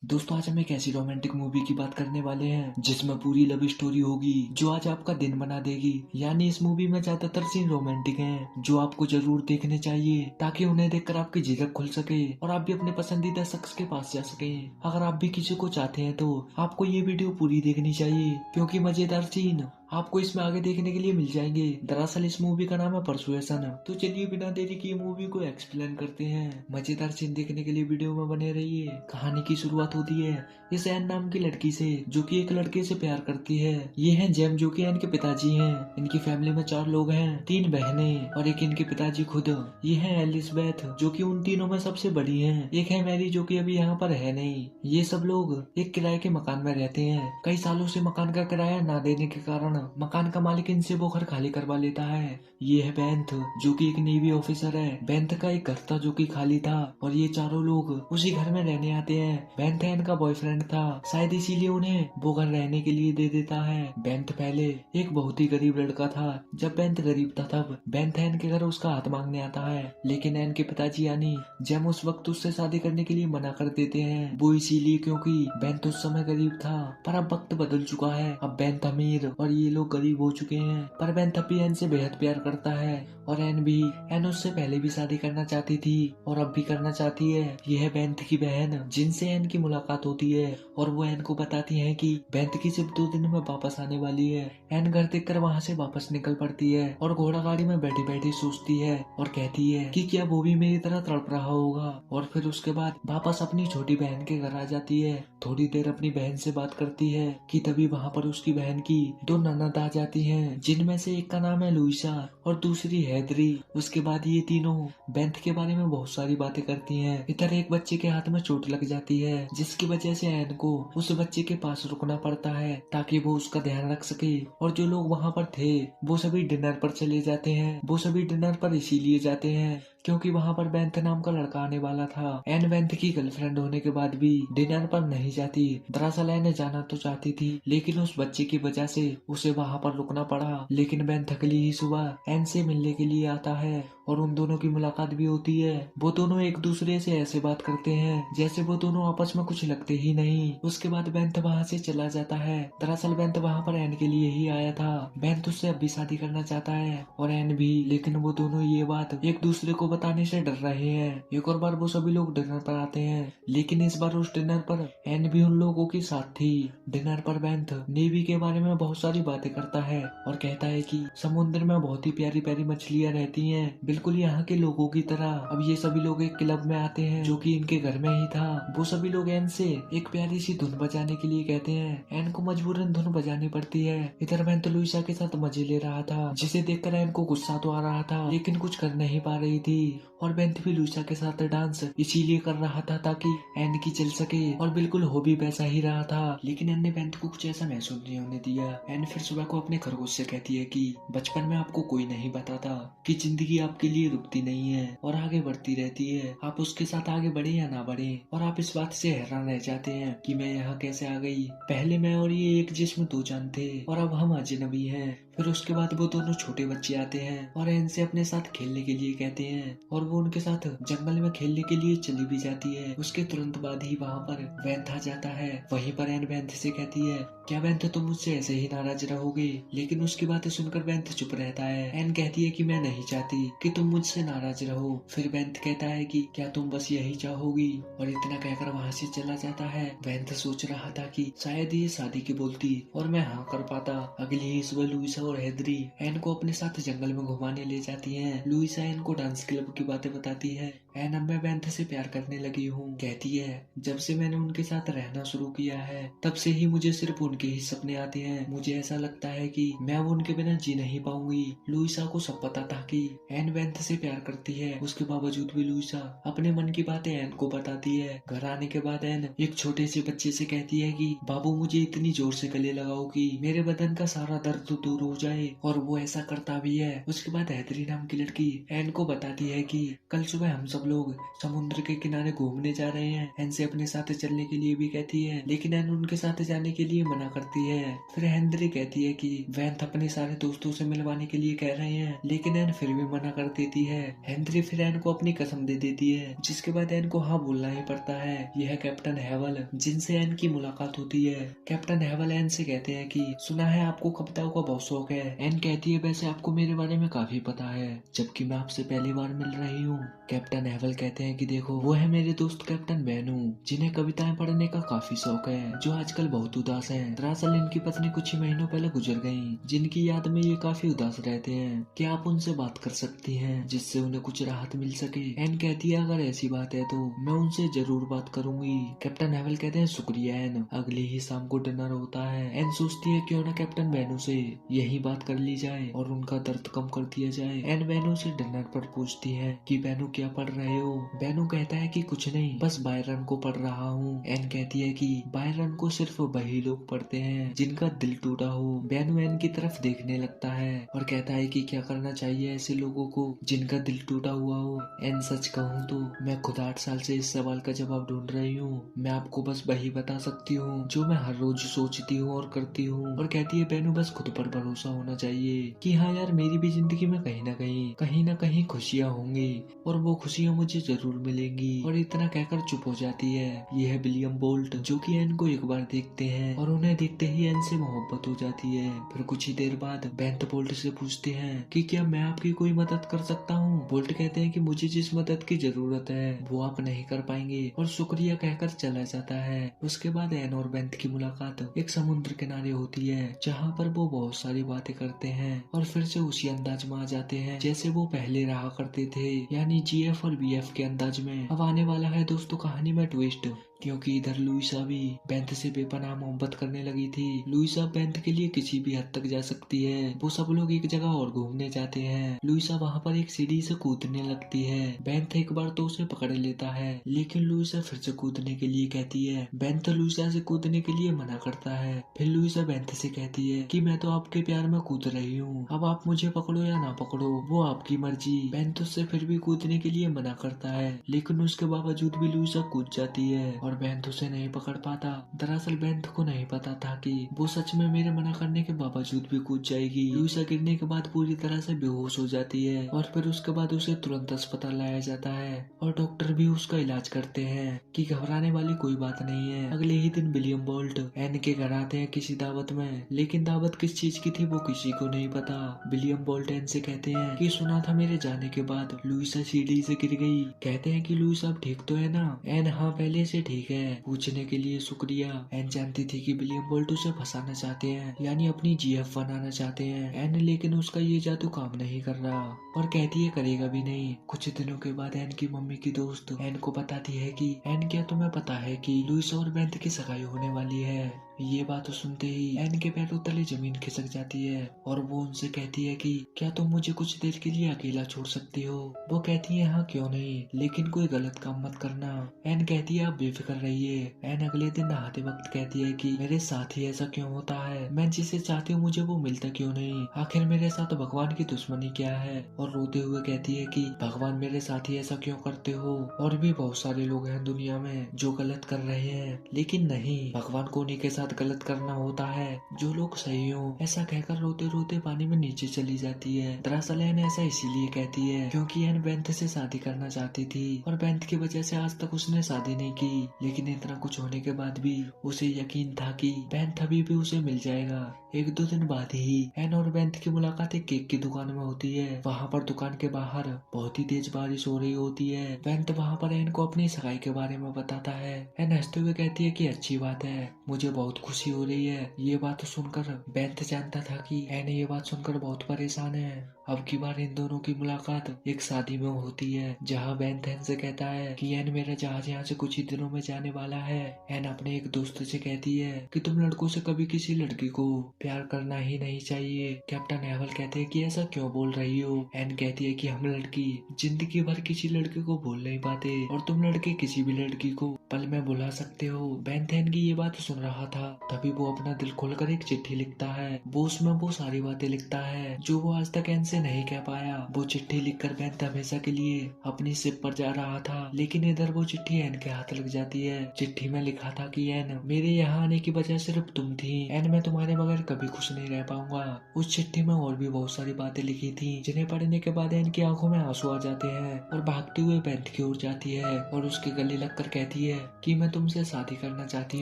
दोस्तों आज हम एक ऐसी रोमांटिक मूवी की बात करने वाले हैं जिसमें पूरी लव स्टोरी होगी जो आज आपका दिन बना देगी। यानी इस मूवी में ज्यादातर सीन रोमांटिक हैं जो आपको जरूर देखने चाहिए ताकि उन्हें देखकर आपकी झिझक खुल सके और आप भी अपने पसंदीदा शख्स के पास जा सके। अगर आप भी किसी को चाहते हैं तो आपको ये वीडियो पूरी देखनी चाहिए क्योंकि मजेदार सीन आपको इसमें आगे देखने के लिए मिल जाएंगे। दरअसल इस मूवी का नाम है परसुएशन। तो चलिए बिना देरी किए मूवी को एक्सप्लेन करते हैं। मजेदार सीन देखने के लिए वीडियो में बने रहिए। कहानी की शुरुआत होती है इस एन नाम की लड़की से जो कि एक लड़के से प्यार करती है। ये है जेम जो कि एन के पिताजी हैं। इनकी फैमिली में 4 लोग हैं, 3 बहनें और एक इनके पिताजी खुद। ये है एलिसबेथ जो कि उन तीनों में सबसे बड़ी है। एक है मैरी जो कि अभी यहाँ पर है नहीं। ये सब लोग एक किराए के मकान में रहते हैं। कई सालों से मकान का किराया ना देने के कारण मकान का मालिक इनसे वो घर खाली करवा लेता है। ये है बेंथ जो कि एक नेवी ऑफिसर है। बेंथ का एक घर था जो कि खाली था और ये चारों लोग उसी घर में रहने आते हैं। बेंथ एन का बॉयफ्रेंड था, शायद इसीलिए उन्हें वो घर रहने के लिए दे देता है। बेंथ पहले एक बहुत ही गरीब लड़का था। जब बेंथ गरीब था तब बेंथ एन के घर उसका हाथ मांगने आता है, लेकिन एन के पिताजी यानी जेम उस वक्त उससे शादी करने के लिए मना कर देते हैं। वो इसीलिए क्योंकि बेंथ उस समय गरीब था, पर अब वक्त बदल चुका है। अब बेंथ अमीर और ये लोग गरीब हो चुके हैं। पर बेंथ अब भी एन से बेहद प्यार करता है और एन उससे पहले भी शादी करना चाहती थी और अब भी करना चाहती है। ये है बेंथ की बहन जिनसे एन की मुलाकात होती है और वो एन को बताती है कि बेंथ की सिर्फ 2 दिन में वापस आने वाली है। एन घर देखकर वहाँ से वापस निकल पड़ती है और घोड़ा गाड़ी में बैठी बैठी सोचती है और कहती है कि क्या वो भी मेरी तरह तड़प रहा होगा। और फिर उसके बाद वापस अपनी छोटी बहन के घर आ जाती है। थोड़ी देर अपनी बहन से बात करती है कि तभी वहाँ पर उसकी बहन की 2 ननद आ जाती हैं, जिनमें से एक का नाम है लुइसा और दूसरी हैदरी। उसके बाद ये तीनों बेंथ के बारे में बहुत सारी बातें करती हैं। इधर एक बच्चे के हाथ में चोट लग जाती है जिसकी वजह से एन को उस बच्चे के पास रुकना पड़ता है ताकि वो उसका ध्यान रख सके। और जो लोग वहाँ पर थे वो सभी डिनर पर चले जाते हैं। वो सभी डिनर पर इसीलिए जाते हैं क्योंकि वहाँ पर बेंथ नाम का लड़का आने वाला था। एन बेंथ की गर्लफ्रेंड होने के बाद भी डिनर पर नहीं जाती। दरअसल एन जाना तो चाहती थी लेकिन उस बच्चे की वजह से उसे वहाँ पर रुकना पड़ा। लेकिन बेंथ अगली ही सुबह एन से मिलने के लिए आता है और उन दोनों की मुलाकात भी होती है। वो दोनों एक दूसरे से ऐसे बात करते हैं जैसे वो दोनों आपस में कुछ लगते ही नहीं। उसके बाद बेंथ वहाँ से चला जाता है। दरअसल बेंथ वहाँ पर एन के लिए ही आया था। बेंथ उससे अब भी शादी करना चाहता है और एन भी, लेकिन वो दोनों ये बात एक दूसरे को बताने से डर रहे हैं। एक और बार वो सभी लोग डिनर पर आते हैं, लेकिन इस बार उस डिनर पर एन भी उन लोगों के साथ थी। डिनर पर बेंथ नेवी के बारे में बहुत सारी बातें करता है और कहता है कि समुद्र में बहुत ही प्यारी प्यारी मछलियाँ रहती हैं, बिल्कुल यहाँ के लोगों की तरह। अब ये सभी लोग एक क्लब में आते हैं जो कि इनके घर में ही था। वो सभी लोग एन से एक प्यारी सी धुन बजाने के लिए कहते हैं। एन को मजबूरन धुन बजानी पड़ती है। इधर बेंथ लुइसा के साथ मजे ले रहा था जिसे देखकर एन को गुस्सा तो आ रहा था लेकिन कुछ कर नहीं पा रही थी। और बेंथ भी लुइसा के साथ डांस इसीलिए कर रहा था ताकि एन की चल सके और बिल्कुल हो भी वैसा ही रहा था। लेकिन एन ने बेंथ को कुछ ऐसा महसूस नहीं होने दिया। एन फिर सुबह को अपने खरगोश से कहती है कि बचपन में आपको कोई नहीं बताता कि जिंदगी आपके लिए रुकती नहीं है और आगे बढ़ती रहती है। आप उसके साथ आगे बढ़े या ना बढ़े और आप इस बात से हैरान रह जाते हैं कि मैं यहाँ कैसे आ गई। पहले मैं और ये एक जिस्म 2 जान थे और अब हम अजनबी हैं। फिर उसके बाद वो दोनों छोटे बच्चे आते हैं और एन से अपने साथ खेलने के लिए कहते हैं और वो उनके साथ जंगल में खेलने के लिए चली भी जाती है। उसके तुरंत बाद ही वहाँ पर बेंथ आ जाता है। वहीं पर एन बेंथ से कहती है क्या बेंथ तुम मुझसे ऐसे ही नाराज रहोगे। लेकिन उसकी बातें सुनकर बेंथ चुप रहता है। एन कहती है कि मैं नहीं चाहती कि तुम मुझसे नाराज रहो। फिर बेंथ कहता है कि क्या तुम बस यही चाहोगी, और इतना कहकर वहाँ से चला जाता है। बेंथ सोच रहा था कि शायद ये शादी की बोलती और मैं हाँ कर पाता। अगली ही सुबह लुइसा और हैदरी एन को अपने साथ जंगल में घुमाने ले जाती हैं। लुइसा एन को डांस क्लब की बातें बताती है। एन अब मैं बेंथ से प्यार करने लगी हूँ। कहती है जब से मैंने उनके साथ रहना शुरू किया है तब से ही मुझे सिर्फ उनके ही सपने आते हैं। मुझे ऐसा लगता है कि मैं अब उनके बिना जी नहीं पाऊंगी। लुइसा को सब पता था कि एन बेंथ से प्यार करती है। उसके बावजूद भी लुइसा अपने मन की बातें एन को बताती है। घर आने के बाद एन एक छोटे से बच्चे से कहती है कि बाबू मुझे इतनी जोर से गले लगाओ कि मेरे बदन का सारा दर्द दूर हो जाए, और वो ऐसा करता भी है। उसके बाद हैदरी नाम की लड़की एन को बताती है कि कल सुबह हम सब सब लोग समुद्र के किनारे घूमने जा रहे हैं। एन से अपने साथ चलने के लिए भी कहती है, लेकिन एन उनके साथ जाने के लिए मना करती है। फिर हेनरी कहती है कि वेंथ अपने सारे दोस्तों से मिलवाने के लिए कह रहे हैं, लेकिन एन फिर भी मना कर देती है। हेनरी फिर एन को अपनी कसम दे देती है, जिसके बाद एन को हाँ बोलना ही पड़ता है। यह कैप्टन हेवल, जिनसे एन की मुलाकात होती है। कैप्टन हेवल एन से कहते हैं कि सुना है आपको कविताओं का बहुत शौक है। एन कहती है वैसे आपको मेरे बारे में काफी पता है, जबकि मैं आपसे पहली बार मिल रही हूँ। कैप्टन हेवल कहते हैं कि देखो वो है मेरे दोस्त कैप्टन बेनू, जिन्हें कविताएं पढ़ने का काफी शौक है, जो आजकल बहुत उदास हैं। दरअसल इनकी पत्नी कुछ ही महीनों पहले गुजर गयी, जिनकी याद में ये काफी उदास रहते हैं। क्या आप उनसे बात कर सकती हैं, जिससे उन्हें कुछ राहत मिल सके? एन कहती है अगर ऐसी बात है तो मैं उनसे जरूर बात करूंगी। कैप्टन हेवल कहते हैं शुक्रिया एन। अगली ही शाम को डिनर होता है। एन सोचती है क्यों ना कैप्टन बेनू से यही बात कर ली जाए और उनका दर्द कम कर दिया जाए। एन बेनू से डिनर पर पूछती है कि बेनू क्या पढ़ रहे हो? बेनू कहता है कि कुछ नहीं, बस बायरन को पढ़ रहा हूँ। एन कहती है कि बायरन को सिर्फ वही लोग पढ़ते हैं जिनका दिल टूटा हो। बेनू एन की तरफ देखने लगता है और कहता है कि क्या करना चाहिए ऐसे लोगों को जिनका दिल टूटा हुआ हो। एन सच कहूँ तो मैं खुद 8 साल से इस सवाल का जवाब ढूंढ रही हूँ। मैं आपको बस वही बता सकती हूँ जो मैं हर रोज सोचती हूँ और करती हूँ। और कहती है बेनू बस खुद पर भरोसा होना चाहिए कि हाँ यार मेरी भी जिंदगी में कहीं ना कहीं खुशियाँ होंगी और वो खुशियाँ मुझे जरूर मिलेंगी। और इतना कहकर चुप हो जाती है। ये है विलियम बोल्ट, जो कि एन को एक बार देखते हैं और उन्हें देखते ही एन से मोहब्बत हो जाती है। फिर कुछ ही देर बाद बेंथ बोल्ट से पूछते हैं कि क्या मैं आपकी कोई मदद कर सकता हूँ? बोल्ट कहते हैं कि मुझे जिस मदद की जरूरत है वो आप नहीं कर पाएंगे, और शुक्रिया कहकर चला जाता है। उसके बाद एन और बेंथ की मुलाकात एक समुद्र किनारे होती है, जहाँ पर वो बहुत सारी बातें करते हैं और फिर से उसी अंदाज में आ जाते हैं जैसे वो पहले रहा करते थे, यानी जीएफ और बीएफ के अंदाज में। अब आने वाला है दोस्तों कहानी में ट्विस्ट, क्योंकि इधर लुइसा भी बेंथ से बेपनाह मोहब्बत करने लगी थी। लुइसा बेंथ के लिए किसी भी हद तक जा सकती है। वो सब लोग एक जगह और घूमने जाते हैं। लुइसा वहाँ पर एक सीढ़ी से कूदने लगती है। बेंथ एक बार तो उसे पकड़ लेता है, लेकिन लुइसा फिर से कूदने के लिए कहती है। बेंथ लुइसा से कूदने के लिए मना करता है। फिर लुइसा बेंथ से कहती है कि मैं तो आपके प्यार में कूद रही हूँ, अब आप मुझे पकड़ो या ना पकड़ो वो आपकी मर्जी। बेंथ उससे फिर भी कूदने के लिए मना करता है, लेकिन उसके बावजूद भी लुइसा कूद जाती है और बेंथ उसे नहीं पकड़ पाता। दरअसल बेंथ को नहीं पता था कि वो सच में मेरे मना करने के बावजूद भी कूद जाएगी। लुइसा गिरने के बाद पूरी तरह से बेहोश हो जाती है और फिर उसके बाद उसे तुरंत अस्पताल लाया जाता है और डॉक्टर भी उसका इलाज करते हैं कि घबराने वाली कोई बात नहीं है। अगले ही दिन विलियम बोल्ट एन के घर आते हैं किसी दावत में, लेकिन दावत किस चीज की थी वो किसी को नहीं पता। विलियम बोल्ट एन से कहते हैं कि सुना था मेरे जाने के बाद लुइसा सीढ़ी से गिर गई। कहते हैं कि लुइसा अब ठीक तो है ना? एन हाँ पहले से ठीक है। पूछने के लिए शुक्रिया। एन जानती थी कि विलियम बोल्ट उसे फंसाना चाहते हैं, यानी अपनी जीएफ बनाना चाहते हैं। एन लेकिन उसका ये जादू काम नहीं कर रहा और कहती है करेगा भी नहीं। कुछ दिनों के बाद एन की मम्मी की दोस्त एन को बताती है कि एन क्या तुम्हें पता है कि लुइस और बेंथ की सगाई होने वाली है? ये बात सुनते ही एन के पैरों तले जमीन खिसक जाती है और वो उनसे कहती है कि क्या तुम मुझे कुछ देर के लिए अकेला छोड़ सकती हो? वो कहती है हाँ क्यों नहीं, लेकिन कोई गलत काम मत करना। एन कहती है आप बेफिक्र रहिए। एन अगले दिन नहाते वक्त कहती है कि मेरे साथ ही ऐसा क्यों होता है? मैं जिसे चाहती हूँ मुझे वो मिलता क्यों नहीं? आखिर मेरे साथ भगवान की दुश्मनी क्या है? और रोते हुए कहती है कि भगवान मेरे साथ ही ऐसा क्यों करते हो? और भी बहुत सारे लोग हैं दुनिया में जो गलत कर रहे हैं, लेकिन नहीं, भगवान को उन्हीं के साथ गलत करना होता है जो लोग सही हो। ऐसा कहकर रोते रोते पानी में नीचे चली जाती है। दरअसल एन ऐसा इसीलिए कहती है क्योंकि एन बेंथ से शादी करना चाहती थी और बेंथ की वजह से आज तक उसने शादी नहीं की। लेकिन इतना कुछ होने के बाद भी उसे यकीन था कि बेंथ अभी भी उसे मिल जाएगा। 1-2 दिन बाद ही एन और बेंथ की मुलाकात एक केक की दुकान में होती है। वहाँ पर दुकान के बाहर बहुत ही तेज बारिश हो रही होती है। बेंथ वहाँ पर एन को अपनी सगाई के बारे में बताता है। एन हंसते हुए कहती है कि अच्छी बात है, मुझे बहुत खुशी हो रही है। ये बात सुनकर बेंथ जानता था कि एन ये बात सुनकर बहुत परेशान है। अब की बार इन दोनों की मुलाकात एक शादी में होती है, जहाँ बेंथ एन से कहता है कि एन मेरा जहाज यहाँ से कुछ ही दिनों में जाने वाला है। एन अपने एक दोस्त से कहती है कि तुम लड़कों से कभी किसी लड़की को प्यार करना ही नहीं चाहिए। कैप्टन हेवल कहते हैं कि ऐसा क्यों बोल रही हो? एन कहती है कि हम लड़की जिंदगी भर किसी लड़के को भूल नहीं पाते और तुम लड़के किसी भी लड़की को पल में भुला सकते हो। बेंथ एन की ये बात सुन रहा था, तभी वो अपना दिल खोलकर एक चिट्ठी लिखता है। वो उसमें वो सारी बातें लिखता है जो वो आज तक एन से नहीं कह पाया। वो चिट्ठी लिखकर बेंत हमेशा के लिए अपनी शिप पर जा रहा था, लेकिन इधर वो चिट्ठी एन के हाथ लग जाती है। चिट्ठी में लिखा था कि एन, मेरे यहाँ आने की वजह सिर्फ तुम थी। एन, मैं तुम्हारे बगैर कभी खुश नहीं रह पाऊंगा। उस चिट्ठी में और भी बहुत सारी बातें लिखी थी, जिन्हें पढ़ने के बाद एन की आंखों में आंसू आ जाते हैं और भागते हुए बेंत की ओर जाती है और उसके गले लगकर कहती है कि मैं तुमसे शादी करना चाहती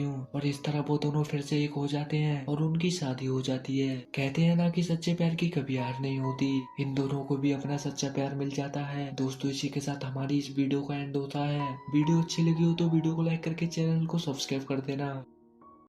हूँ। और इस तरह वो दोनों फिर से एक हो जाते हैं और उनकी शादी हो जाती है। कहते हैं ना कि सच्चे प्यार की कभी हार नहीं होती। इन दोनों को भी अपना सच्चा प्यार मिल जाता है। दोस्तों, इसी के साथ हमारी इस वीडियो का एंड होता है। वीडियो अच्छी लगी हो तो वीडियो को लाइक करके चैनल को सब्सक्राइब कर देना।